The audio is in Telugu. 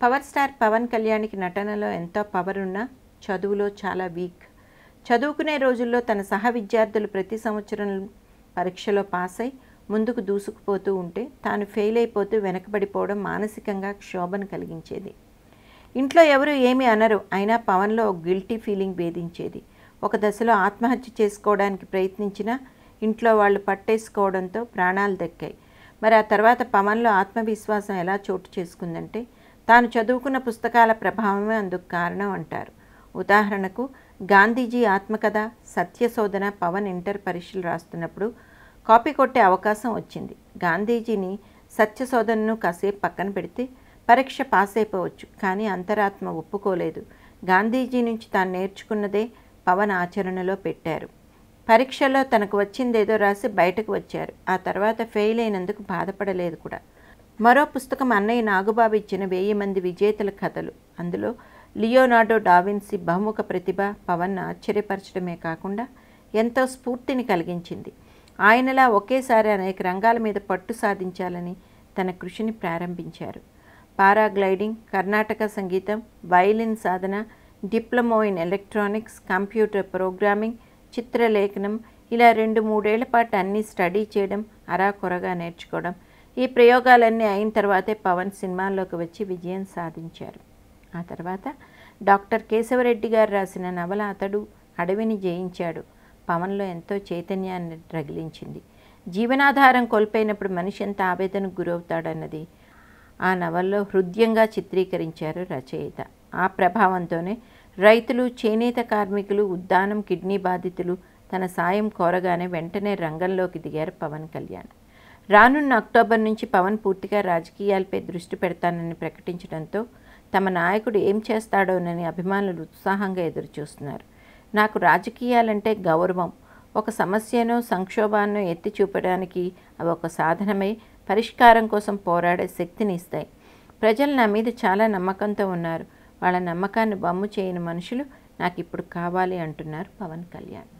పవర్ స్టార్ పవన్ కళ్యాణ్కి నటనలో ఎంతో పవర్ ఉన్నా చదువులో చాలా వీక్. చదువుకునే రోజుల్లో తన సహ విద్యార్థులు ప్రతి సంవత్సరం పరీక్షలో పాస్ అయి ముందుకు దూసుకుపోతూ ఉంటే తాను ఫెయిల్ అయిపోతూ వెనకబడిపోవడం మానసికంగా క్షోభను కలిగించేది. ఇంట్లో ఎవరు ఏమీ అనరు, అయినా పవన్లో ఒక గిల్టీ ఫీలింగ్ వేధించేది. ఒక దశలో ఆత్మహత్య చేసుకోవడానికి ప్రయత్నించినా ఇంట్లో వాళ్ళు పట్టేసుకోవడంతో ప్రాణాలు దక్కాయి. మరి ఆ తర్వాత పవన్లో ఆత్మవిశ్వాసం ఎలా చోటు చేసుకుందంటే తాను చదువుకున్న పుస్తకాల ప్రభావమే అందుకు కారణం అంటారు. ఉదాహరణకు గాంధీజీ ఆత్మకథ సత్యశోధన పవన్ ఇంటర్ పరీక్షలు రాస్తున్నప్పుడు కాపీ కొట్టే అవకాశం వచ్చింది. గాంధీజీని సత్యశోధనను కాసేపు పక్కన పెడితే పరీక్ష పాస్ అయిపోవచ్చు, కానీ అంతరాత్మ ఒప్పుకోలేదు. గాంధీజీ నుంచి తాను నేర్చుకున్నదే పవన్ ఆచరణలో పెట్టారు. పరీక్షలో తనకు వచ్చిందేదో రాసి బయటకు వచ్చారు. ఆ తర్వాత ఫెయిల్ అయినందుకు బాధపడలేదు కూడా. మరో పుస్తకం అన్నయ్య నాగుబాబు ఇచ్చిన 1000 మంది విజేతల కథలు. అందులో లియోనార్డో డావిన్సీ బహుముఖ ప్రతిభ పవన్ను ఆశ్చర్యపరచడమే కాకుండా ఎంతో స్ఫూర్తిని కలిగించింది. ఆయనలా ఒకేసారి అనేక రంగాల మీద పట్టు సాధించాలని తన కృషిని ప్రారంభించారు. పారాగ్లైడింగ్, కర్ణాటక సంగీతం, violin Sadhana, diploma in electronics, computer programming, చిత్రలేఖనం, ఇలా 2-3 ఏళ్ల పాటు అన్నీ స్టడీ చేయడం, అరాకొరగా నేర్చుకోవడం. ఈ ప్రయోగాలన్నీ అయిన తర్వాతే పవన్ సినిమాల్లోకి వచ్చి విజయం సాధించారు. ఆ తర్వాత డాక్టర్ కేశవరెడ్డి గారు రాసిన నవల అతడు అడవిని జయించాడు పవన్లో ఎంతో చైతన్యాన్ని రగిలించింది. జీవనాధారం కోల్పోయినప్పుడు మనిషి ఎంత ఆవేదనకు గురవుతాడన్నది ఆ నవల్లో హృద్యంగా చిత్రీకరించారు రచయిత. ఆ ప్రభావంతోనే రైతులు, చేనేత కార్మికులు, ఉద్దానం కిడ్నీ బాధితులు తన సాయం కోరగానే వెంటనే రంగంలోకి దిగారు పవన్ కళ్యాణ్. రానున్న అక్టోబర్ నుంచి పవన్ పూర్తిగా రాజకీయాలపై దృష్టి పెడతానని ప్రకటించడంతో తమ నాయకుడు ఏం చేస్తాడోనని అభిమానులు ఉత్సాహంగా ఎదురుచూస్తున్నారు. నాకు రాజకీయాలంటే గౌరవం. ఒక సమస్యను, సంక్షోభాన్ని ఎత్తి చూపడానికి అవి ఒక సాధనమై పరిష్కారం కోసం పోరాడే శక్తిని ఇస్తాయి. ప్రజలు నా మీద చాలా నమ్మకంతో ఉన్నారు. వాళ్ళ నమ్మకాన్ని వమ్ము చేయని మనుషులు నాకు ఇప్పుడు కావాలి అంటున్నారు పవన్ కళ్యాణ్.